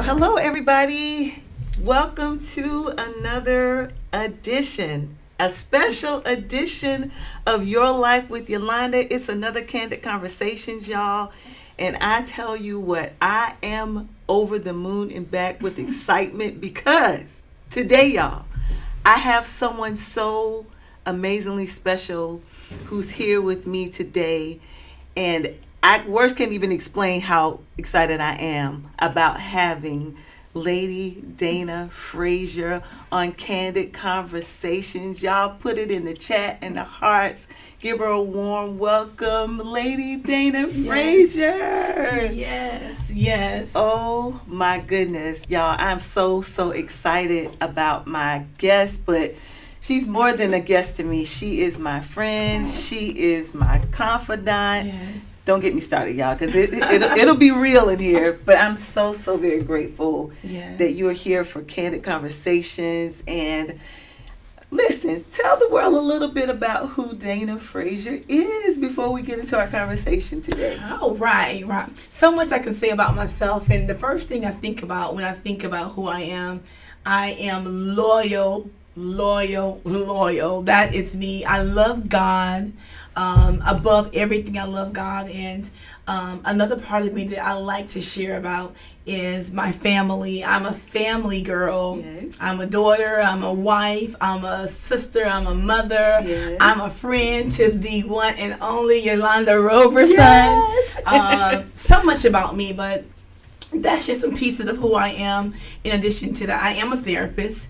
Hello, everybody. Welcome to another edition, a special edition of Your Life with Yolanda. It's another Candid Conversations, y'all. And I tell you what, I am over the moon and back with excitement because today, y'all, I have someone so amazingly special who's here with me today. And words can't even explain how excited I am about having Lady Dana Frazier on Candid Conversations. Y'all put it in the chat and the hearts. Give her a warm welcome, Lady Dana Frazier. Yes. Oh my goodness, y'all. I'm so excited about my guest, but she's more than a guest to me. She is my friend. She is my confidant. Yes. Don't get me started, y'all, because it'll be real in here. But I'm so very grateful that you are here for Candid Conversations. And listen, tell the world a little bit about who Dana Frazier is before we get into our conversation today. Oh, right. So much I can say about myself. And the first thing I think about when I think about who I am loyal. That is me. I love God. Above everything, I love God. And another part of me that I like to share about is my family. I'm a family girl. Yes. I'm a daughter. I'm a wife. I'm a sister. I'm a mother. Yes. I'm a friend to the one and only Yolanda Roberson. Yes. So much about me, but that's just some pieces of who I am. In addition to that, I am a therapist.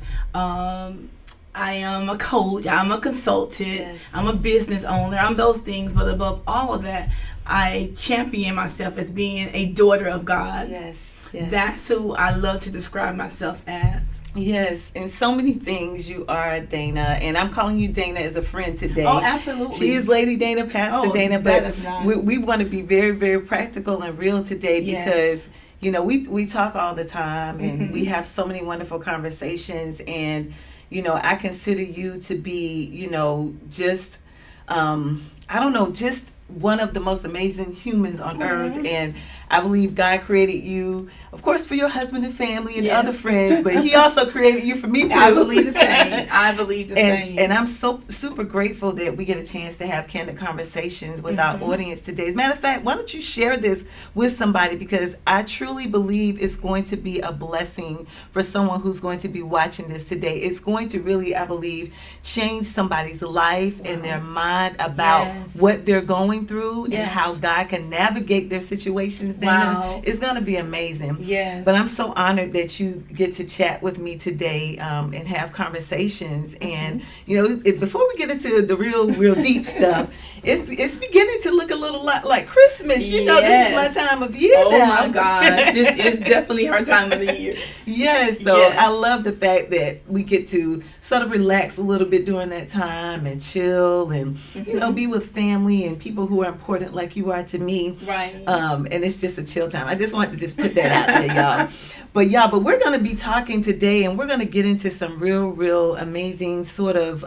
I am a coach. I'm a consultant. Yes. I'm a business owner. I'm those things. But above all of that, I champion myself as being a daughter of God. Yes. That's who I love to describe myself as. Yes, and so many things you are, Dana, and I'm calling you Dana as a friend today. Oh, absolutely. She is Lady Dana, Pastor Dana, but we want to be very practical and real today because, you know, we talk all the time and we have so many wonderful conversations, and, you know, I consider you to be, you know, just, just one of the most amazing humans on earth. And I believe God created you, of course, for your husband and family and other friends, but he also created you for me too. I believe the same. And I'm so super grateful that we get a chance to have candid conversations with our audience today. As a matter of fact, why don't you share this with somebody, because I truly believe it's going to be a blessing for someone who's going to be watching this today. It's going to really, I believe, change somebody's life and their mind about what they're going through and how God can navigate their situations. Wow. It's going to be amazing. Yes. But I'm so honored that you get to chat with me today and have conversations. And, you know, before we get into the real deep stuff, it's beginning to look a little lot like Christmas. You know, this is my time of year now. Oh, my God. This is definitely our time of the year. Yes. So I love the fact that we get to sort of relax a little bit during that time and chill and, you know, be with family and people who are important like you are to me. Right. And it's just a chill time. I just wanted to just put that out there, y'all. But we're going to be talking today, and we're going to get into some real amazing sort of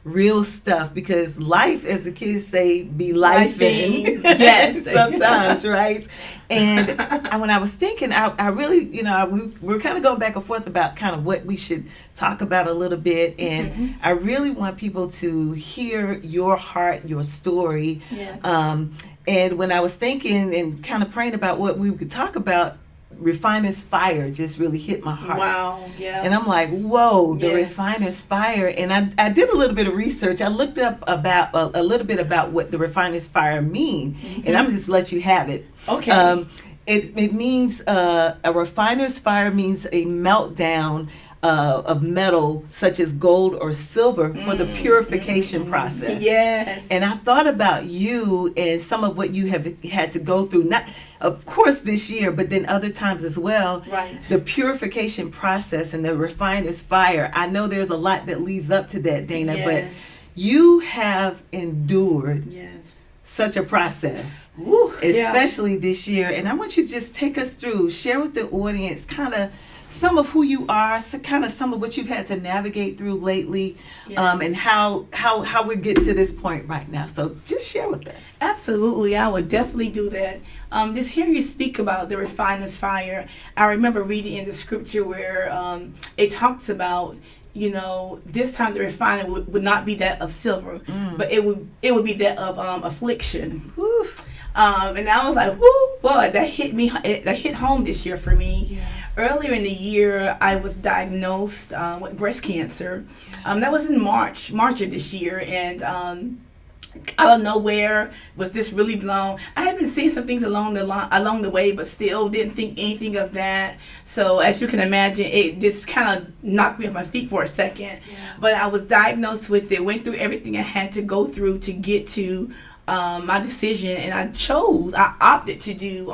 real stuff, because life, as the kids say, be lifing. Yes, sometimes, right? And when I was thinking, I really, you know, we're kind of going back and forth about kind of what we should talk about a little bit, and I really want people to hear your heart, your story. Yes. And when I was thinking and kind of praying about what we could talk about, Refiner's Fire just really hit my heart. Wow, yeah. And I'm like, whoa, the Refiner's Fire. And I did a little bit of research. I looked up about a little bit about what the Refiner's Fire mean, and I'm just let you have it. Okay. It means a refiner's fire means a meltdown of metal such as gold or silver for the purification process. Yes. And I thought about you and some of what you have had to go through, not of course this year, but then other times as well. Right. The purification process and the refiner's fire. I know there's a lot that leads up to that, Dana, but you have endured such a process, especially this year. And I want you to just take us through, share with the audience kind of some of who you are, so kind of some of what you've had to navigate through lately, and how we get to this point right now. So just share with us. Absolutely, I would definitely do that. Just hearing you speak about the refiner's fire, I remember reading in the scripture where it talks about, this time the refiner would not be that of silver, but it would be that of affliction. Whew. And I was like, whoo, boy, that hit home this year for me. Yeah. Earlier in the year, I was diagnosed with breast cancer. That was in March of this year, and out of nowhere was this really blown. I had been seeing some things along the way, but still didn't think anything of that. So as you can imagine, it just kind of knocked me off my feet for a second. Yeah. But I was diagnosed with it, went through everything I had to go through to get to my decision, and I opted to do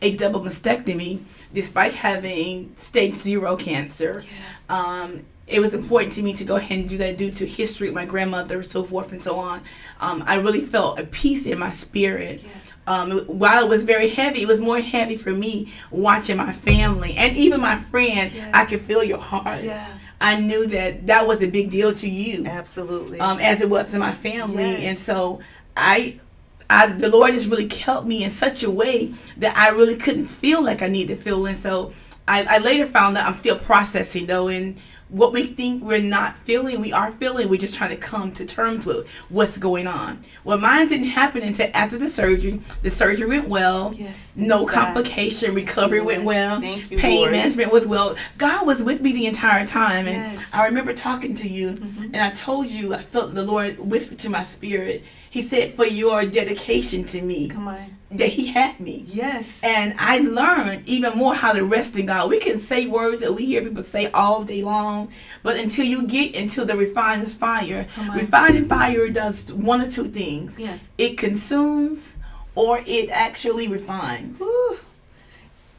a double mastectomy despite having stage 0 cancer. Yeah. It was important to me to go ahead and do that due to history with my grandmother, so forth and so on. I really felt a peace in my spirit. Yes. While it was very heavy, it was more heavy for me watching my family and even my friend. Yes. I could feel your heart. Yeah. I knew that was a big deal to you. Absolutely. As it was to my family. Yes. And so the Lord has really kept me in such a way that I really couldn't feel like I needed to feel. And so I later found that I'm still processing though, and what we think we're not feeling, we are feeling. We're just trying to come to terms with what's going on. Well, mine didn't happen until after the surgery. The surgery went well. Yes. No complication. Recovery went well. Thank you, Pain Lord. management was well. God was with me the entire time. And Yes. I remember talking to you, and I told you, I felt the Lord whisper to my spirit. He said, for your dedication to me, Come on. that he had me. Yes. And I learned even more how to rest in God. We can say words that we hear people say all day long, but until you get into the refiner's fire, refining fire does one or two things. Yes. It consumes or it actually refines. Whew.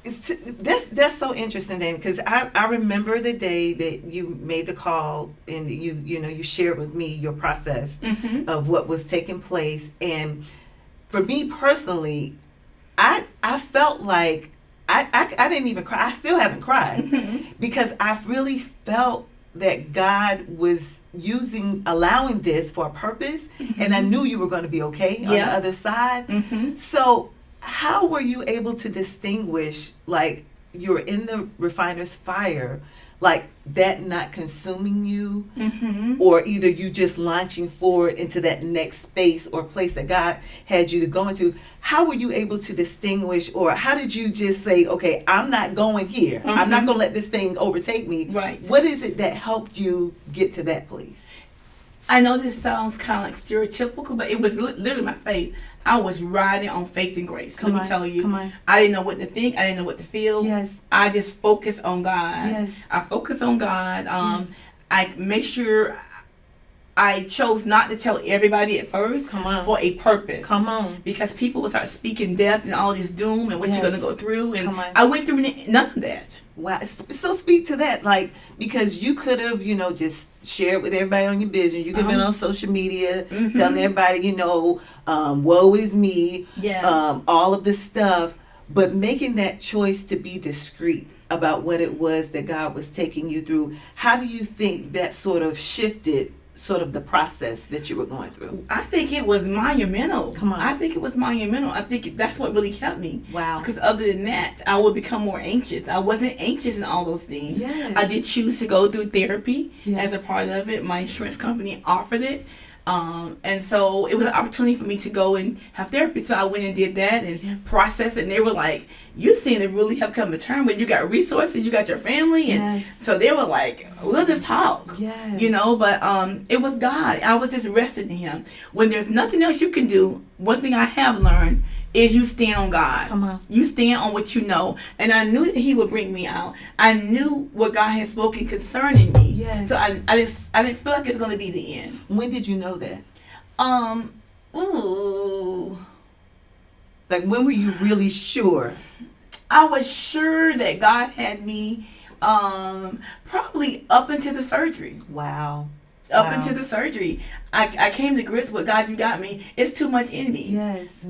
That's so interesting, Dan, because I remember the day that you made the call and you shared with me your process of what was taking place. And for me personally, I felt like I didn't even cry. I still haven't cried because I really felt that God was allowing this for a purpose, and I knew you were going to be okay on the other side. So how were you able to distinguish, like, you're in the refiner's fire, like that not consuming you, or either you just launching forward into that next space or place that God had you to go into? How were you able to distinguish, or how did you just say, okay, I'm not going here. I'm not going to let this thing overtake me. Right. What is it that helped you get to that place? I know this sounds kind of like stereotypical, but it was literally my faith. I was riding on faith and grace. Let me tell you. Come on. I didn't know what to think. I didn't know what to feel. Yes. I just focused on God. Yes. I focused on God. Yes. I make sure I chose not to tell everybody at first. Come on. For a purpose. Come on. Because people will start speaking death and all this doom and what you're going to go through. And Come on. I went through none of that. Wow. So speak to that, like, because you could have, just shared with everybody on your business. You could have been on social media telling everybody, woe is me, all of this stuff, but making that choice to be discreet about what it was that God was taking you through. How do you think that sort of shifted sort of the process that you were going through? I think it was monumental. Come on. I think it was monumental. I think that's what really kept me. Wow. Because other than that, I would become more anxious. I wasn't anxious in all those things. Yes. I did choose to go through therapy Yes. as a part of it. My insurance company offered it. And so it was an opportunity for me to go and have therapy. So I went and did that and processed it. And they were like, you seem to really have come to terms with, you got resources, you got your family. And so they were like, we'll just talk. Yes. But it was God. I was just resting in him. When there's nothing else you can do, one thing I have learned is you stand on God. Come on. You stand on what you know. And I knew that he would bring me out. I knew what God had spoken concerning me. Yes. So I didn't feel like it was going to be the end. When did you know that? Like, when were you really sure? I was sure that God had me probably up into the surgery. Wow. Up into the surgery. I came to grips with, God, you got me. It's too much in me. Yes.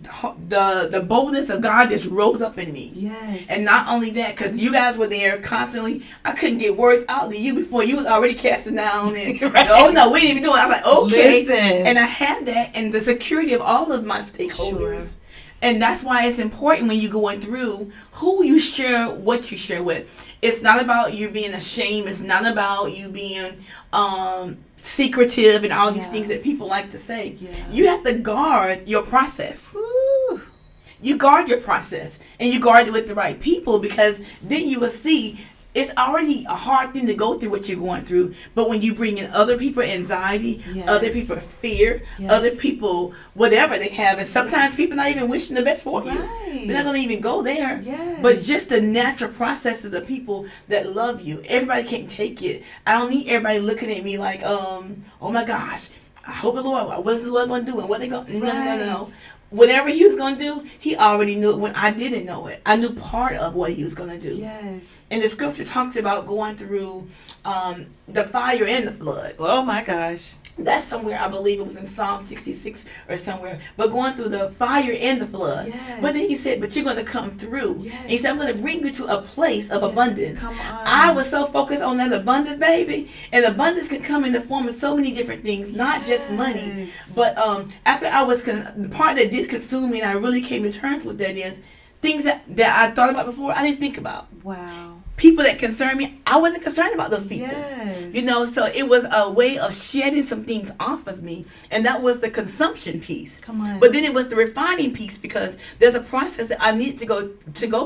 the boldness of God just rose up in me. Yes. And not only that, because you guys were there constantly, I couldn't get words out to you before you was already casting down. And Right. oh no, we didn't even do it. I was like, okay. Listen. And I had that, and the security of all of my stakeholders. Sure. And that's why it's important when you're going through who you share, what you share with. It's not about you being ashamed. It's not about you being secretive and all these things that people like to say. Yeah. You have to guard your process. Woo. You guard your process, and you guard it with the right people, because then you will see it's already a hard thing to go through what you're going through. But when you bring in other people anxiety, Yes. other people fear, Yes. other people whatever they have, and sometimes people not even wishing the best for you. Right. They're not going to even go there. Yes. But just the natural processes of people that love you. Everybody can't take it. I don't need everybody looking at me like, oh my gosh, I hope the Lord, what is the Lord going to do? And what they going to, no. Whatever he was going to do, he already knew it when I didn't know it. I knew part of what he was going to do. Yes. And the scripture talks about going through the fire and the flood. Oh my gosh. That's somewhere, I believe it was in Psalm 66 or somewhere. But going through the fire and the flood. Yes. But then he said, but you're going to come through. Yes. And he said, I'm going to bring you to a place of abundance. Come on. I was so focused on that abundance, baby. And abundance can come in the form of so many different things, not just money. Yes. But after I was, the part that did consume me and I really came to terms with that is things that I thought about before, I didn't think about. Wow. People that concern me, I wasn't concerned about those people. Yes. You know, so it was a way of shedding some things off of me. And that was the consumption piece. Come on. But then it was the refining piece, because there's a process that I need to go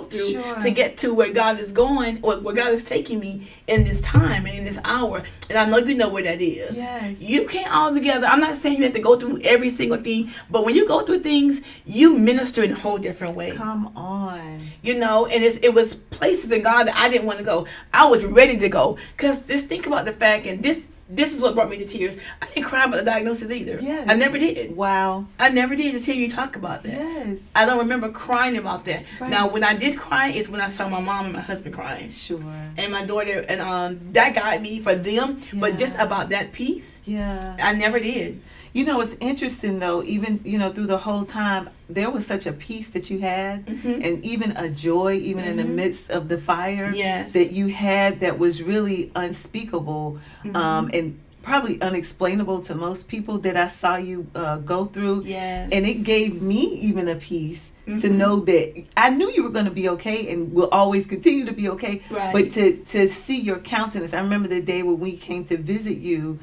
through Sure. to get to where God is going, or where God is taking me in this time and in this hour. And I know you know where that is. Yes. You can't all together. I'm not saying you have to go through every single thing, but when you go through things, you minister in a whole different way. Come on. You know, and it was places in God that I didn't want to go. I was ready to go. Because just think about the fact, and this is what brought me to tears. I didn't cry about the diagnosis either. Yes. I never did. Wow. I never did until you talk about that. Yes. I don't remember crying about that. Right. Now, when I did cry, is when I saw my mom and my husband crying. Sure. And my daughter, and that got me for them. But Yeah. just about that piece, Yeah. I never did. You know, it's interesting though, even, through the whole time, there was such a peace that you had, and even a joy, even in the midst of the fire, Yes. that you had, that was really unspeakable, and probably unexplainable to most people, that I saw you go through. Yes. And it gave me even a peace to know that I knew you were going to be okay and will always continue to be okay. Right. But to see your countenance, I remember the day when we came to visit you,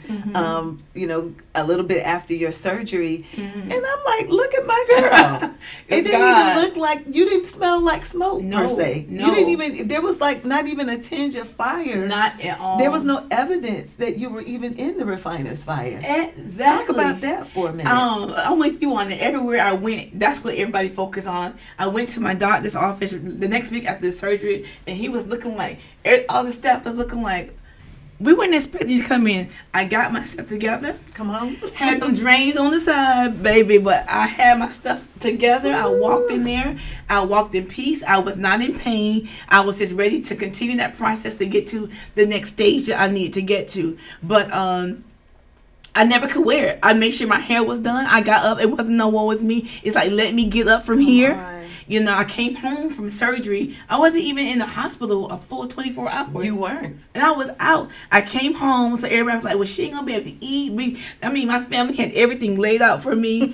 a little bit after your surgery, and I'm like, look at my girl. It It's didn't God. even look like, you didn't smell like smoke No, per se. no. You didn't even, there was like not even a tinge of fire. Not at all. There was no evidence that you were even in the refiner's fire. Exactly. Talk about that for a minute. I'm with you on it. Everywhere I went, that's what everybody focused on. I went to my doctor's office the next week after the surgery, and he was looking like, all the staff was looking like, we weren't expecting you to come in. I got myself together. Come on. Had them drains on the side, baby, but I had my stuff together. I walked in there. I walked in peace. I was not in pain. I was just ready to continue that process to get to the next stage that I needed to get to. But I never could wear it. I made sure my hair was done. I got up. It wasn't no woe was me. It's like, let me get up from here. on. You know, I came home from surgery. I wasn't even in the hospital a full 24 hours. You weren't. And I was out. I came home, so everybody was like, well, she ain't going to be able to eat. My family had everything laid out for me.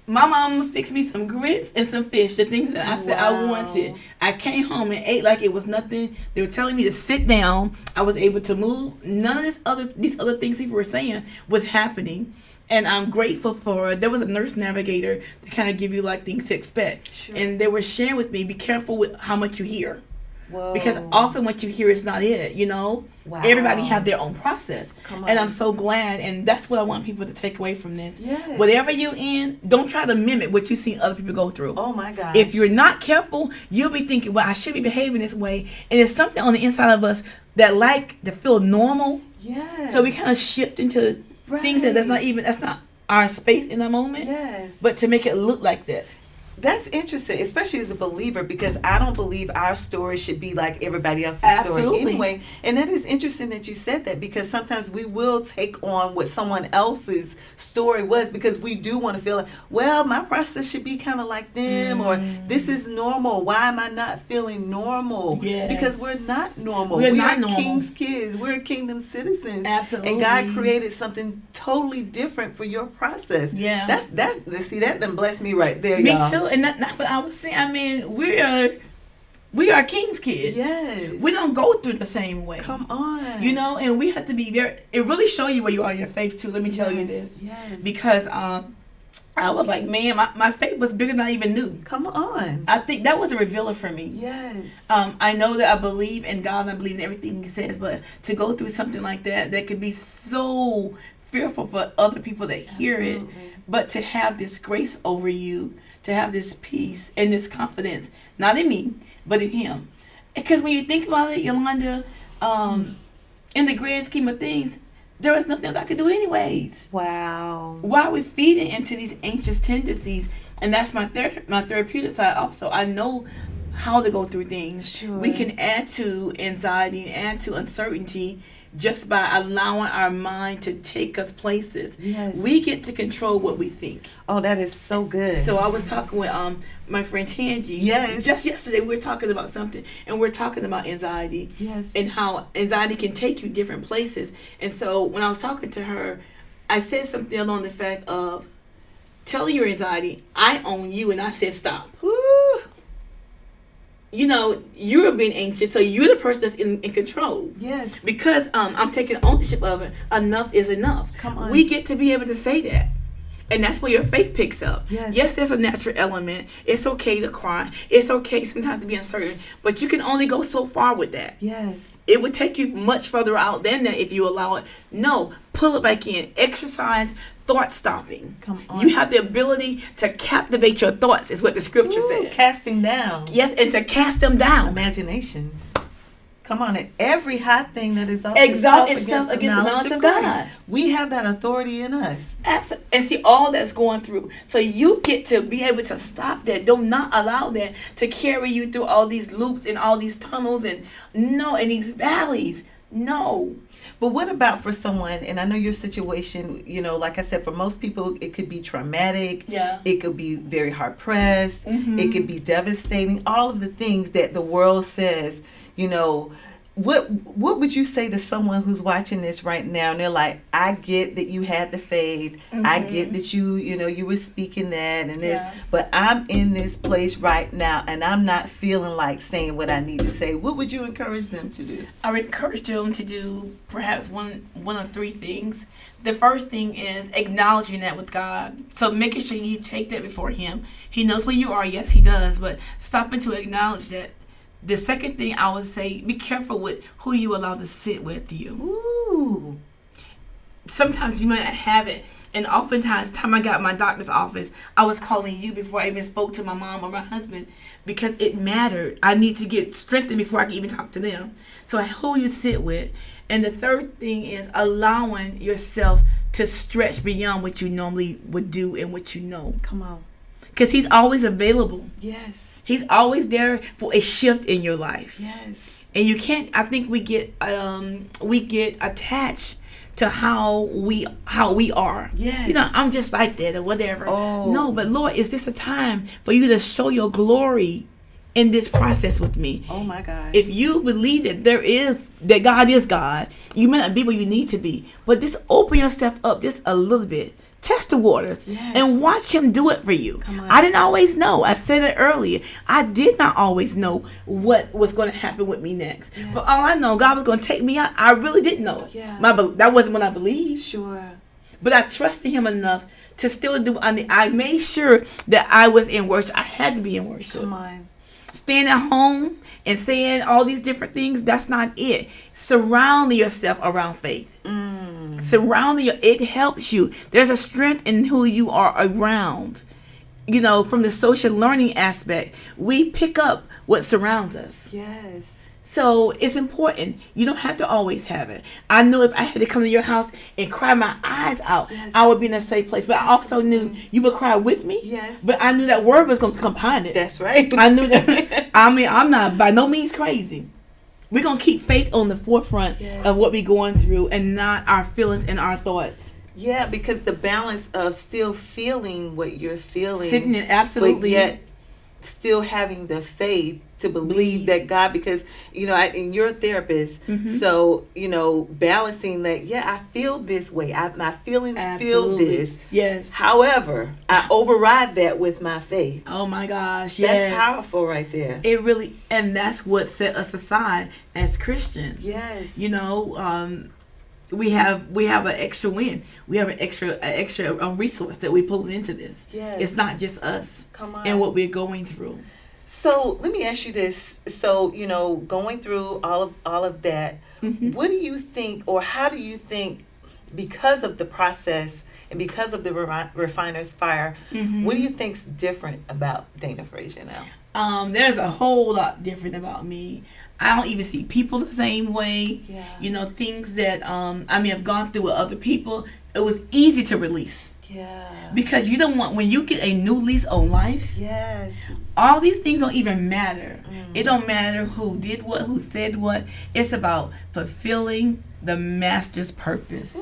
My mama fixed me some grits and some fish, the things that I said I wanted. I came home and ate like it was nothing. They were telling me to sit down. I was able to move. None of these other things people were saying was happening. And I'm grateful for, there was a nurse navigator to kind of give you like things to expect. Sure. And they were sharing with me, be careful with how much you hear. Whoa. Because often what you hear is not it, you know. Wow. Everybody have their own process. Come on. And I'm so glad, and that's what I want people to take away from this. Yes. Whatever you're in, don't try to mimic what you see other people go through. Oh my gosh. If you're not careful, you'll be thinking, well, I should be behaving this way. And it's something on the inside of us that like to feel normal. Yes. So we kind of shift into things that's not our space in that moment. Yes. But to make it look like that. That's interesting, especially as a believer, because I don't believe our story should be like everybody else's story Absolutely. anyway. And that is interesting that you said that, because sometimes we will take on what someone else's story was, because we do want to feel like, well, my process should be kind of like them, or this is normal. Why am I not feeling normal? Yes. Because we're not normal. We're We not are normal. King's kids. We're kingdom citizens. Absolutely. And God created something totally different for your process. Yeah. Let's see, that done bless me right there, Me y'all. too, and that's what I was saying. I mean, we are King's kids. Yes. We don't go through the same way. Come on. You know, and we have to be very. It really show you where you are in your faith too. Let me tell you this, Yes. because I was like, man, my faith was bigger than I even knew. Come on. I think that was a revealer for me. Yes. I know that I believe in God and I believe in everything He says, but to go through something like that could be so fearful for other people that hear Absolutely. it. But to have this grace over you, to have this peace and this confidence, not in me, but in Him. Because when you think about it, Yolanda, in the grand scheme of things, there was nothing else I could do anyways. Wow. Why are we feeding into these anxious tendencies? And that's my therapeutic side also. I know how to go through things. Sure. We can add to anxiety and add to uncertainty just by allowing our mind to take us places. Yes. We get to control what we think. Oh, that is so good. So I was talking with my friend Tangi. Yes. Just yesterday we were talking about something, and we're talking about anxiety. Yes. And how anxiety can take you different places. And so when I was talking to her, I said something along the fact of telling your anxiety, I own you, and I said stop. Woo. You know, you're being anxious, so you're the person that's in control. Yes. Because I'm taking ownership of it. Enough is enough. Come on. We get to be able to say that. And that's where your faith picks up. Yes. There's a natural element. It's okay to cry. It's okay sometimes to be uncertain. But you can only go so far with that. Yes. It would take you much further out than that if you allow it. No, pull it back in. Exercise thought stopping. Come on. You have the ability to captivate your thoughts, is what the scripture Ooh, says. casting down. Yes, and to cast them down. Imaginations. Come on, and every high thing that is Exalt itself against the knowledge of God. We have that authority in us. Absolutely. And see all that's going through. So you get to be able to stop that. Do not allow that to carry you through all these loops and all these tunnels and these valleys. No. But what about for someone, and I know your situation, you know, like I said, for most people, it could be traumatic. Yeah. It could be very hard pressed. Mm-hmm. It could be devastating. All of the things that the world says, you know, what would you say to someone who's watching this right now and they're like, I get that you had the faith. Mm-hmm. I get that you were speaking that and this, Yeah. but I'm in this place right now and I'm not feeling like saying what I need to say. What would you encourage them to do? I would encourage them to do perhaps one of three things. The first thing is acknowledging that with God. So making sure you take that before Him. He knows where you are. Yes, He does. But stopping to acknowledge that. The second thing I would say, be careful with who you allow to sit with you. Ooh. Sometimes you might not have it. And oftentimes, the time I got in my doctor's office, I was calling you before I even spoke to my mom or my husband because it mattered. I need to get strengthened before I can even talk to them. So who you sit with. And the third thing is allowing yourself to stretch beyond what you normally would do and what you know. Come on. Because He's always available. Yes. He's always there for a shift in your life. Yes. And you can't, I think we get attached to how we are. Yes. You know, I'm just like that or whatever. Oh. No, but Lord, is this a time for you to show your glory in this process with me? Oh my gosh. If you believe that God is God, you may not be where you need to be, but just open yourself up just a little bit. Test the waters. Yes. And watch Him do it for you. Come on. I didn't always know. I said it earlier. I did not always know what was going to happen with me next. Yes. For all I know, God was going to take me out. I really didn't know it. Yeah. That wasn't what I believed. Sure. But I trusted Him enough to still do. I made sure that I was in worship. I had to be in worship. Come on. Staying at home and saying all these different things, that's not it. Surround yourself around faith. It helps you. There's a strength in who you are around. From the social learning aspect, we pick up what surrounds us. Yes. So it's important. You don't have to always have it. I knew if I had to come to your house and cry my eyes out, Yes. I would be in a safe place. But I also knew you would cry with me. Yes. But I knew that word was going to come behind it. That's right. I knew that. I mean, I'm not by no means crazy. We're going to keep faith on the forefront Yes. of what we're going through and not our feelings and our thoughts. Yeah, because the balance of still feeling what you're feeling, Sitting in absolutely. but yet still having the faith to believe that God, because and you're a therapist, so balancing that. Yeah, I feel this way. My feelings feel this. Yes. However, I override that with my faith. Oh my gosh. Yes. That's powerful right there. It really, and that's what set us aside as Christians. Yes. We have an extra win. We have an extra resource that we pull into this. Yes. It's not just us. Come on. And what we're going through. So let me ask you this. So, going through all of that, what do you think, or how do you think, because of the process and because of the refiner's fire, what do you think's different about Dana Frazier now? There's a whole lot different about me. I don't even see people the same way. Yeah. Things that I may have gone through with other people, it was easy to release. Yeah. Because you don't want, when you get a new lease on life, Yes. all these things don't even matter. It don't matter who did what, who said what. It's about fulfilling the master's purpose.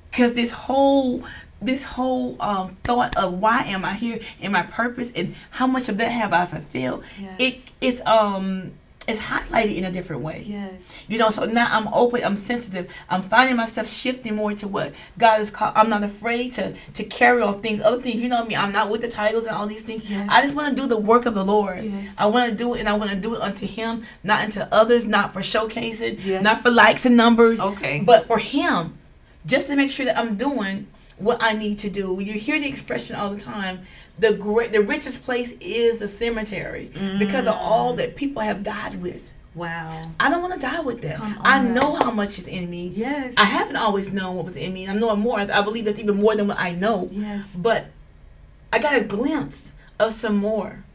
Because this whole thought of why am I here and my purpose and how much of that have I fulfilled, Yes. it's highlighted in a different way. Yes. So now I'm open, I'm sensitive, I'm finding myself shifting more to what God has called. I'm not afraid to carry on things, other things. You know me, I'm not with the titles and all these things. Yes. I just want to do the work of the Lord. Yes. I want to do it, and I want to do it unto Him, not unto others, not for showcasing, Yes. not for likes and numbers, Okay. but for Him, just to make sure that I'm doing what I need to do. You hear the expression all the time, the richest place is the cemetery, because of all that people have died with. Wow. I don't want to die with them. Come I on. know how much is in me. Yes. I haven't always known what was in me. I'm knowing more. I believe that's even more than what I know. Yes. But I got a glimpse of some more.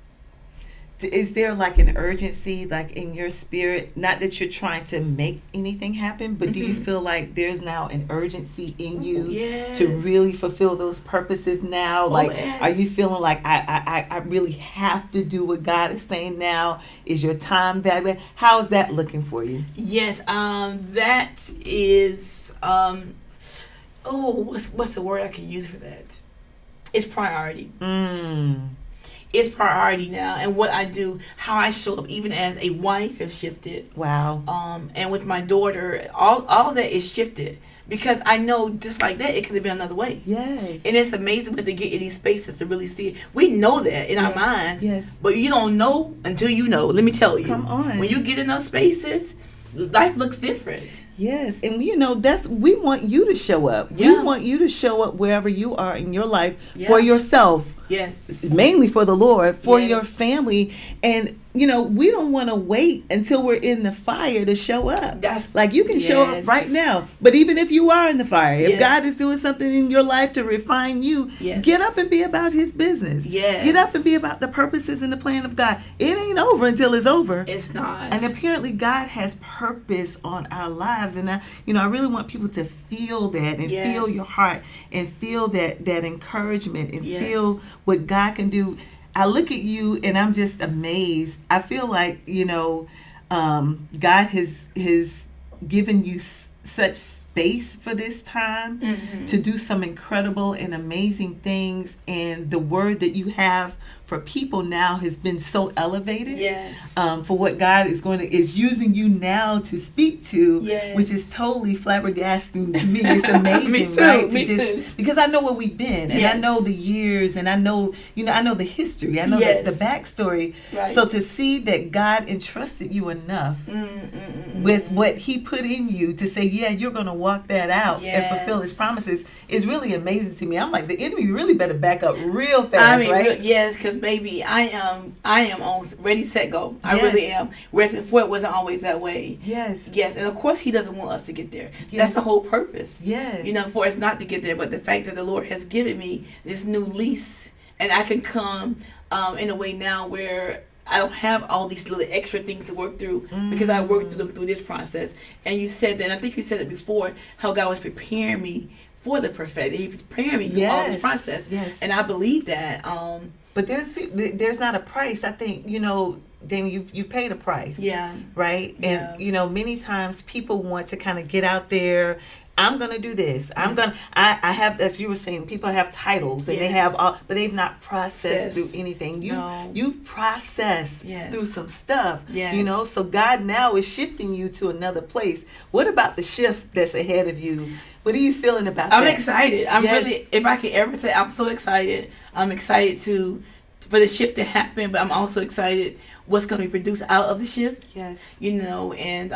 Is there like an urgency, like in your spirit? Not that you're trying to make anything happen, but do you feel like there's now an urgency in you Yes. to really fulfill those purposes now? Like, yes. are you feeling like I really have to do what God is saying now? Is your time valuable? How is that looking for you? Yes. That is. What's the word I can use for that? It's priority. It's priority now, and what I do, how I show up, even as a wife, has shifted. Wow. And with my daughter, all that is shifted, because I know just like that, it could have been another way. Yes. And it's amazing when they get in these spaces to really see it. We know that in our minds, Yes. but you don't know until you know. Let me tell you. Come on. When you get in those spaces, life looks different. Yes, and we want you to show up. Yeah. We want you to show up wherever you are in your life Yeah. for yourself. Yes. Mainly for the Lord, for Yes. your family. And we don't want to wait until we're in the fire to show up. That's Like, you can show up yes. right now. But even if you are in the fire, if Yes. God is doing something in your life to refine you, Yes. get up and be about His business. Yes. Get up and be about the purposes and the plan of God. It ain't over until it's over. It's not. And apparently God has purpose on our lives. And I really want people to feel that and Yes. feel your heart and feel that encouragement and Yes. feel what God can do. I look at you and I'm just amazed. I feel like, God has given you such space for this time to do some incredible and amazing things. And the word that you have for people now has been so elevated. Yes. For what God is using you now to speak to, Yes. which is totally flabbergasting to me. It's amazing, Me too, right? me too. Because I know where we've been, and I Yes. know the years, and I know the history, I know Yes. the backstory. Right. So to see that God entrusted you enough with what He put in you to say, yeah, you're going to walk that out and fulfill His Yes. promises is really amazing to me. I'm like, the enemy really better back up real fast, right? Yes, because baby, I am on ready, set, go. I Yes. really am. Whereas before, it wasn't always that way. Yes. Yes, and of course, He doesn't want us to get there. Yes. That's the whole purpose. Yes. For us not to get there. But the fact that the Lord has given me this new lease, and I can come in a way now where I don't have all these little extra things to work through because I worked through them through this process. And you said that, and I think you said it before, how God was preparing me for the prophetic. He was preparing me through all this process. Yes. And I believe that. But there's not a price. I think, then you've paid a price. Yeah. Right? And, many times people want to kind of get out there. I'm going to do this. I have, as you were saying, people have titles and they have all, but they've not processed through anything. You've processed through some stuff, so God now is shifting you to another place. What about the shift that's ahead of you? What are you feeling about that? I'm excited. I'm really, if I could ever say, I'm so excited. I'm excited for the shift to happen, but I'm also excited what's going to be produced out of the shift. Yes. And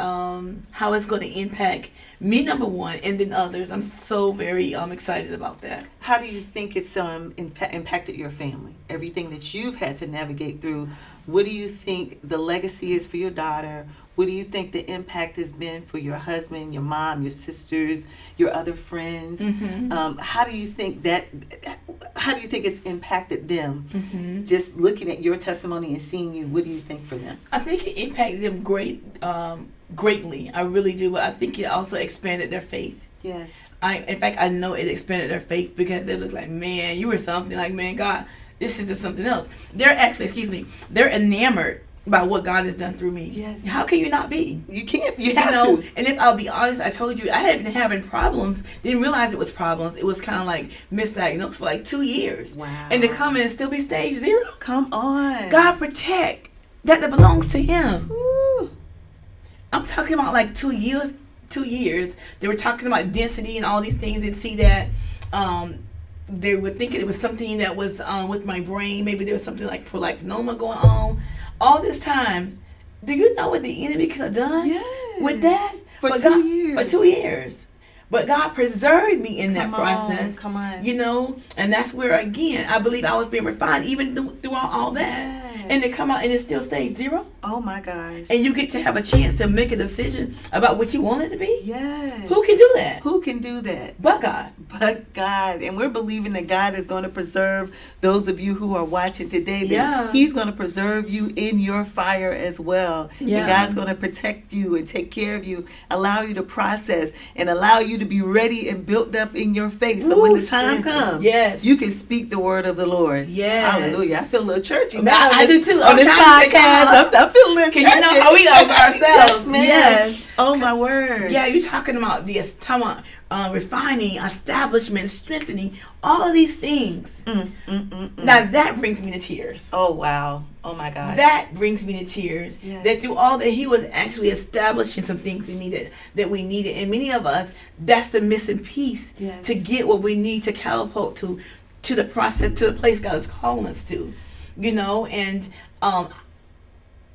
how it's going to impact me, number one, and then others. I'm so very excited about that. How do you think it's impacted your family? Everything that you've had to navigate through. What do you think the legacy is for your daughter? What do you think the impact has been for your husband, your mom, your sisters, your other friends? How do you think it's impacted them? Just looking at your testimony and seeing you, what do you think for them? I think it impacted them greatly. I really do. But I think it also expanded their faith. Yes. In fact, I know it expanded their faith because they look like, man, you were something. Like, man, God, this is just something else. They're actually, they're enamored by what God has done through me. Yes. How can you not be? You can't. You have to. And if I'll be honest, I told you I had been having problems. Didn't realize it was problems. It was kind of like misdiagnosed for like 2 years. Wow. And to come in and still be stage 0. Come on. God protect that belongs to Him. Ooh. I'm talking about like 2 years. 2 years. They were talking about density and all these things and see that. They were thinking it was something that was with my brain. Maybe there was something like prolactinoma going on. All this time, do you know what the enemy could have done with that? For 2 years. For 2 years. But God preserved me in that process. Come on. And that's where, again, I believe I was being refined even throughout all that. Yes. And to come out and it's still stage 0. Oh, my gosh. And you get to have a chance to make a decision about what you want it to be. Yes. Who can do that? Who can do that? But God. But God. And we're believing that God is going to preserve those of you who are watching today. That He's going to preserve you in your fire as well. Yeah. And God's going to protect you and take care of you, allow you to process, and allow you to be ready and built up in your faith. So when the time comes, you can speak the word of the Lord. Yes. Hallelujah. I feel a little churchy now. I do too. On this podcast, I'm feeling a little churchy. You know how we are ourselves. Yes. Oh, my word. Yeah, you're talking about this, refining, establishment, strengthening, all of these things. Now that brings me to tears. Oh, wow. Oh, my God. That brings me to tears. Yes. That through all that, He was actually establishing some things in me that we needed. And many of us, that's the missing piece to get what we need to catapult to the process, to the place God is calling us to. And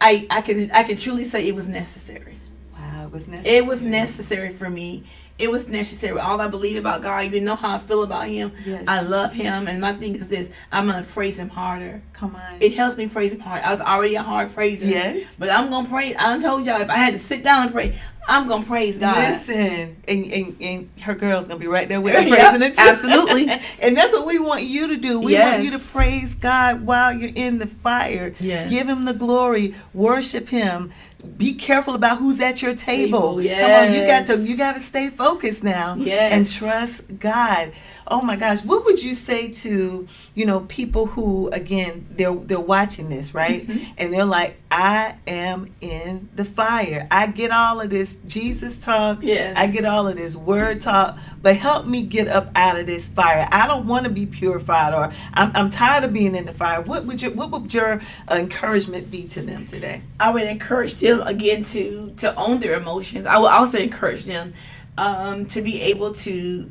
I can truly say it was necessary. Wow, it was necessary. It was necessary for me. It was necessary. All I believe about God, you know how I feel about Him. Yes. I love Him, and my thing is this: I'm gonna praise Him harder. Come on. It helps me praise Him hard. I was already a hard praiser. Yes. But I'm gonna praise. I done told y'all if I had to sit down and pray, I'm gonna praise God. Listen, and her girl's gonna be right there with her praising it too. Absolutely. And that's what we want you to do. We want you to praise God while you're in the fire. Yes. Give Him the glory. Worship Him. Be careful about who's at your table. Yes. Come on, you got to stay focused now. Yes. And trust God. Oh my gosh, what would you say to, people who, again, they're watching this, right? And they're like, I am in the fire. I get all of this Jesus talk. Yes. I get all of this word talk, but help me get up out of this fire. I don't want to be purified, or I'm tired of being in the fire. What would your encouragement be to them today? I would encourage them again to own their emotions. I would also encourage them to be able to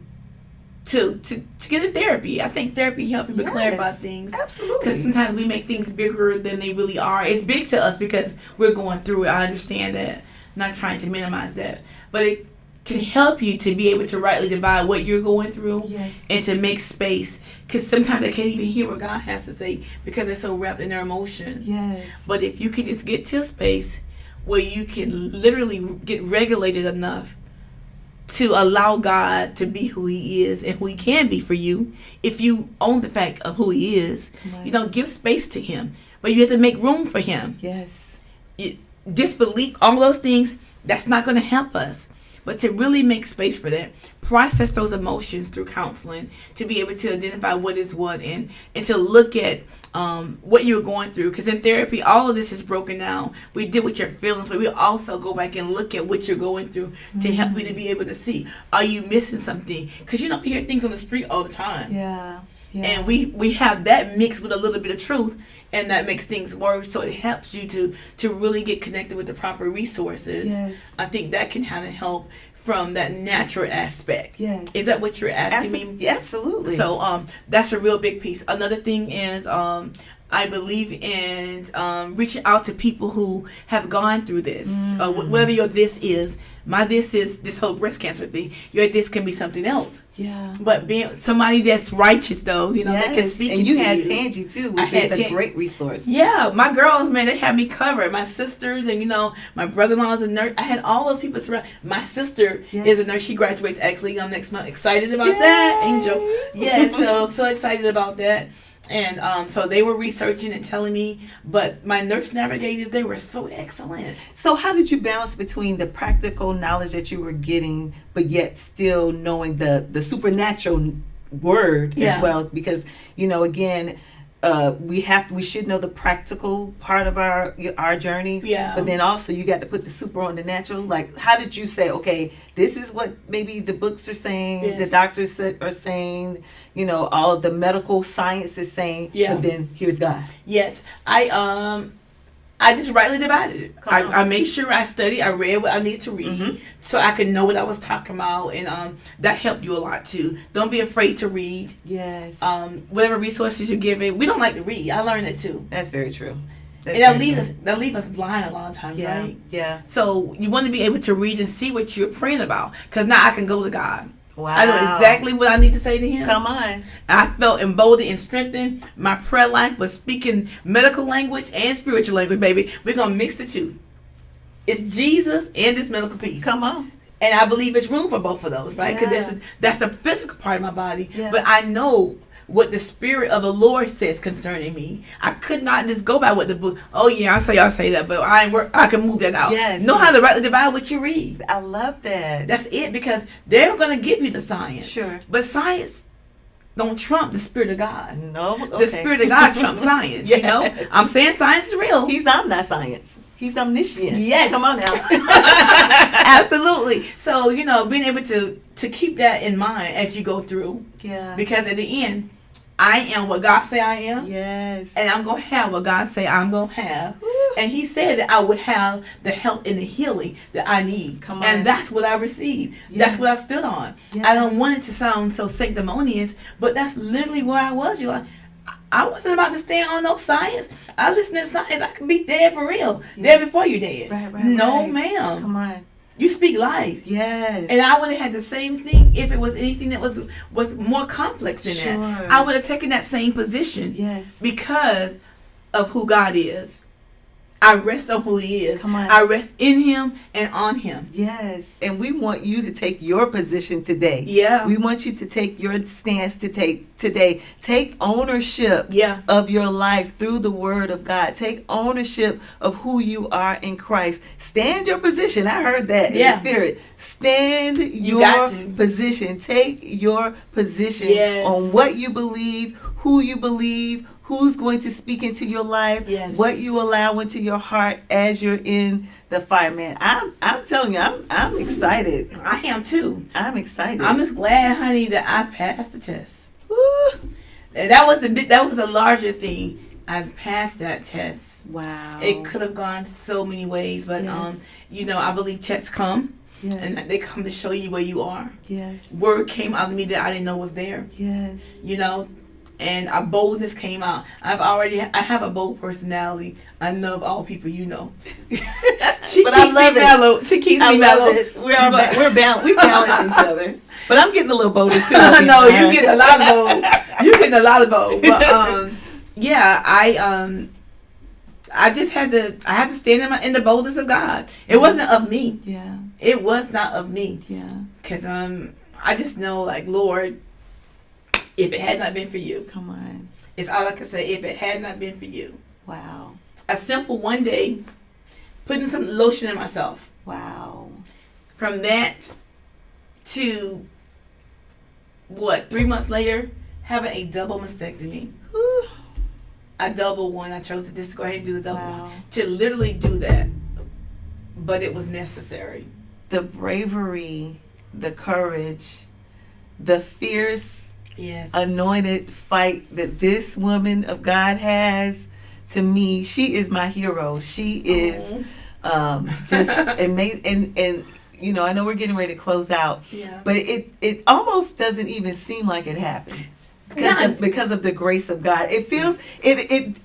get in therapy. I think therapy helps people clarify things. Absolutely. Because sometimes we make things bigger than they really are. It's big to us because we're going through it. I understand that. Not trying to minimize that. But it can help you to be able to rightly divide what you're going through. Yes. And to make space. Because sometimes they can't even hear what God has to say because they're so wrapped in their emotions. Yes. But if you can just get to a space where you can literally get regulated enough to allow God to be who He is and who He can be for you. If you own the fact of who He is, Right. you don't give space to Him, but you have to make room for Him. Yes. Disbelief, all those things, that's not going to help us. But to really make space for that, process those emotions through counseling, to be able to identify what is what, and to look at what you're going through. Because in therapy, all of this is broken down. We deal with your feelings, but we also go back and look at what you're going through to help you to be able to see, are you missing something? Because you hear things on the street all the time. Yeah. Yeah. And we have that mixed with a little bit of truth, and that makes things worse. So it helps you to really get connected with the proper resources. Yes. I think that can kind of help from that natural aspect. Yes. Is that what you're asking me? Absolutely. So that's a real big piece. Another thing is I believe in reaching out to people who have gone through this. Whatever your this is. My this is this whole breast cancer thing. Your this can be something else. Yeah. But being somebody that's righteous, though, that can speak and you into had you. Tangi too, which is a great resource. Yeah, my girls, man, they had me covered. My sisters and my brother-in-law is a nurse. I had all those people surround. My sister is a nurse. She graduates actually next month. Excited about that, Angel. Yeah, so excited about that. And so they were researching and telling me, but my nurse navigators, they were so excellent. So how did you balance between the practical knowledge that you were getting, but yet still knowing the supernatural word as well? Because, again, we should know the practical part of our journeys, but then also you got to put the super on the natural. Like, how did you say, okay, this is what maybe the books are saying, the doctors are saying, all of the medical science is saying, but then here's God. Yes, I just rightly divided it. I made sure I studied. I read what I needed to read so I could know what I was talking about, and that helped you a lot too. Don't be afraid to read. Yes. Whatever resources you're given, we don't like to read. I learned that too. That's very true. And that leave us blind a lot of times, right? Yeah. So you want to be able to read and see what you're praying about, because now I can go to God. Wow. I know exactly what I need to say to Him. Come on. I felt emboldened and strengthened. My prayer life was speaking medical language and spiritual language, baby. We're going to mix the two. It's Jesus and this medical piece. Come on. And I believe there's room for both of those, right? Because that's the physical part of my body. Yeah. But I know what the Spirit of the Lord says concerning me. I could not just go by what the book. Oh yeah, y'all say that, but I can move that out. Yes. Know how to rightly divide what you read. I love that. That's it, because they're going to give you the science. Sure. But science don't trump the Spirit of God. No. Okay. The Spirit of God trumps science. Yes. I'm saying science is real. He's omniscience. He's omniscient. Yes. Come on now. Absolutely. So, being able to keep that in mind as you go through. Yeah. Because at the end, I am what God say I am. Yes. And I'm going to have what God say I'm going to have. Woo. And He said that I would have the health and the healing that I need. Come on. And that's what I received. Yes. That's what I stood on. Yes. I don't want it to sound so sanctimonious, but that's literally where I was. I wasn't about to stand on no science. I listened to science. I could be dead for real. Yeah. Dead before you're dead. Right. No, ma'am. Come on. You speak life. Yes. And I would have had the same thing if it was anything that was more complex than that. I would have taken that same position. Yes. Because of who God is. I rest on who He is. Come on. I rest in Him and on Him. Yes. And we want you to take your position today. Yeah. We want you to take your stance today. Take ownership of your life through the Word of God. Take ownership of who you are in Christ. Stand your position. I heard that in the Spirit. Stand your position. Take your position on what you believe, who you believe, who's going to speak into your life, what you allow into your heart as you're in the fire, man. I'm telling you, I'm excited. I am too. I'm excited. I'm just glad, honey, that I passed the test. Woo. And that was a larger thing. I passed that test. Wow. It could have gone so many ways, but I believe tests come. Yes. And they come to show you where you are. Yes. Word came out of me that I didn't know was there. Yes. And a boldness came out. I have a bold personality. I love all people, She keeps me mellow. She keeps me mellow. We're balanced. We balance each other. But I'm getting a little bolder too. No, you're getting a lot of bold. You're getting a lot of bold. But I just had to stand in the boldness of God. It wasn't of me. Yeah. It was not of me. Yeah. Because I just know, like, Lord, if it had not been for you. Come on. It's all I can say. If it had not been for you. Wow. A simple one day, putting some lotion in myself. Wow. From that to, 3 months later, having a double mastectomy. Whew. A double one. I chose to just go ahead and do the double Wow. one. To literally do that. But it was necessary. The bravery, the courage, the fierce, Yes. anointed fight that this woman of God has, to me, she is my hero. She is just amazing. And you know, I know we're getting ready to close out, Yeah. but it almost doesn't even seem like it happened. Because of the grace of God. It feels,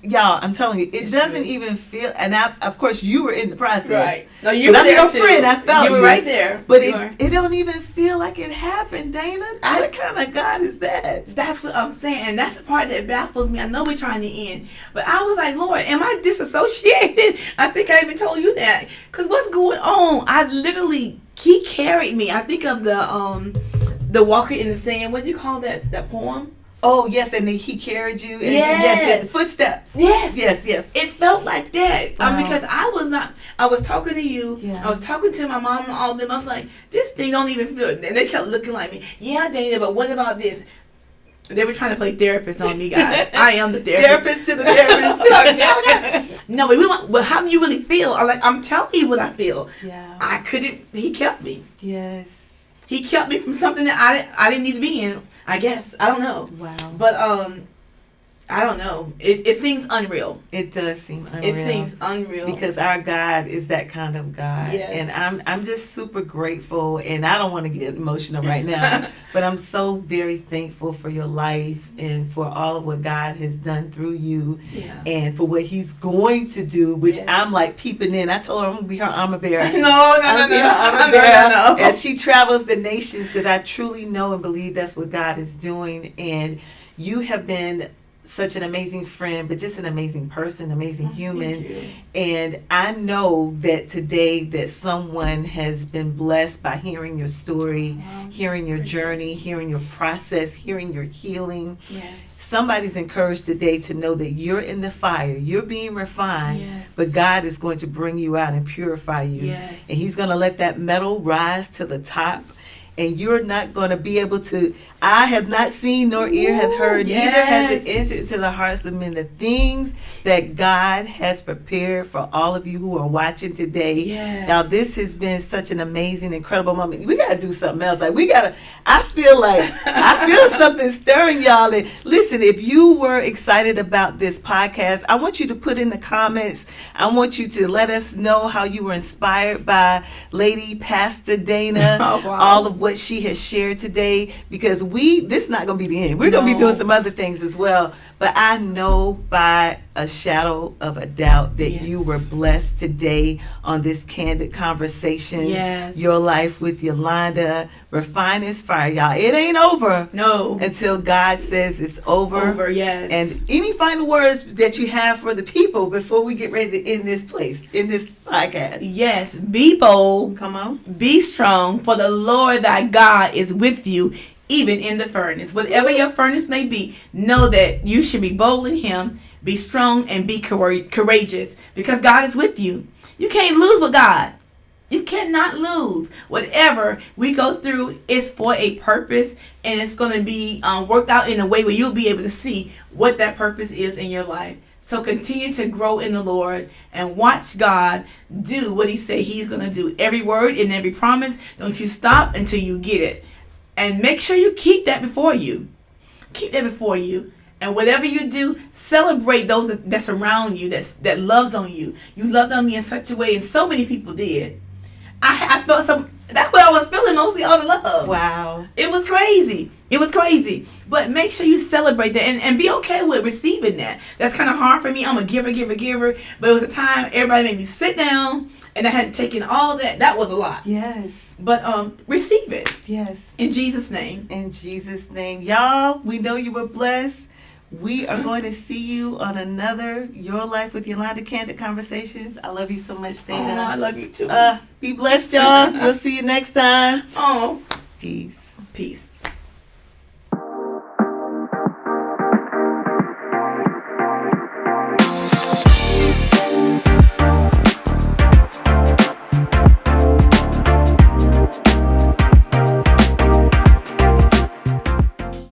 y'all, I'm telling you, it doesn't even feel, and of course you were in the process. Right. No, you were I'm there your too. friend, I felt you. Were right there. But it don't even feel like it happened, Dana. What kind of God is that? That's what I'm saying. And that's the part that baffles me. I know we're trying to end. But I was like, Lord, am I disassociated? I think I even told you that. Because what's going on? He carried me. I think of the Walker in the Sand. What do you call that poem? Oh, yes, and he carried you. And Yes. the footsteps. Yes. Yes. It felt like that. Wow. Because I was talking to you. Yeah. I was talking to my mom and all of them. I was like, this thing don't even feel it. And they kept looking like me. Yeah, Dana, but what about this? They were trying to play therapist on me, guys. I am the therapist. Therapist to the therapist. No, but how do you really feel? I'm telling you what I feel. Yeah. He kept me. Yes. He kept me from something that I didn't need to be in, I guess. I don't know. Wow. But I don't know. It seems unreal. It does seem unreal. It seems unreal. Because our God is that kind of God. Yes. And I'm just super grateful, and I don't want to get emotional right now, but I'm so very thankful for your life and for all of what God has done through you, Yeah. and for what he's going to do, which Yes. I'm like peeping in. I told her I'm going to be her armor bearer. No. As she travels the nations, because I truly know and believe that's what God is doing. And you have been such an amazing friend, but just an amazing person, amazing human. Thank you. And I know that today that someone has been blessed by hearing your story, hearing your journey, hearing your process, hearing your healing. Yes. Somebody's encouraged today to know that you're in the fire, you're being refined, Yes. but God is going to bring you out and purify you. Yes. And he's going to let that metal rise to the top. And you're not going to be able to, I have not seen nor ear hath heard, neither has it entered into the hearts of men, the things that God has prepared for all of you who are watching today. Yes. Now, this has been such an amazing, incredible moment. We got to do something else. I feel something stirring y'all. And listen, if you were excited about this podcast, I want you to put in the comments. I want you to let us know how you were inspired by Lady Pastor Dana, Oh, wow. all of what she has shared today, because this is not going to be the end. We're going to be doing some other things as well. But I know by a shadow of a doubt that Yes. you were blessed today on this Candid Conversations. Yes. Your Life with Yolanda. Refiner's Fire, y'all. It ain't over. No. Until God says it's over. Yes. And any final words that you have for the people before we get ready to end this podcast? Yes. Be bold. Come on. Be strong, for the Lord thy God is with you, even in the furnace. Whatever your furnace may be, know that you should be bold in him, be strong, and be courageous, because God is with you. You can't lose with God. You cannot lose. Whatever we go through is for a purpose, and it's going to be worked out in a way where you'll be able to see what that purpose is in your life. So continue to grow in the Lord and watch God do what he said he's going to do. Every word and every promise, don't you stop until you get it. And make sure you keep that before you. Keep that before you. And whatever you do, celebrate those that surround you, that loves on you. You loved on me in such a way, and so many people did. I felt that's what I was feeling, mostly all the love. Wow. It was crazy. But make sure you celebrate that and be okay with receiving that. That's kind of hard for me. I'm a giver. But it was a time everybody made me sit down, and I had to take in all that. That was a lot. Yes. But receive it. Yes. In Jesus' name. In Jesus' name. Y'all, we know you were blessed. We are going to see you on another Your Life with Yolanda Candid Conversations. I love you so much, Dana. Oh, I love you too. Be blessed, y'all. We'll see you next time. Oh. Peace. Peace.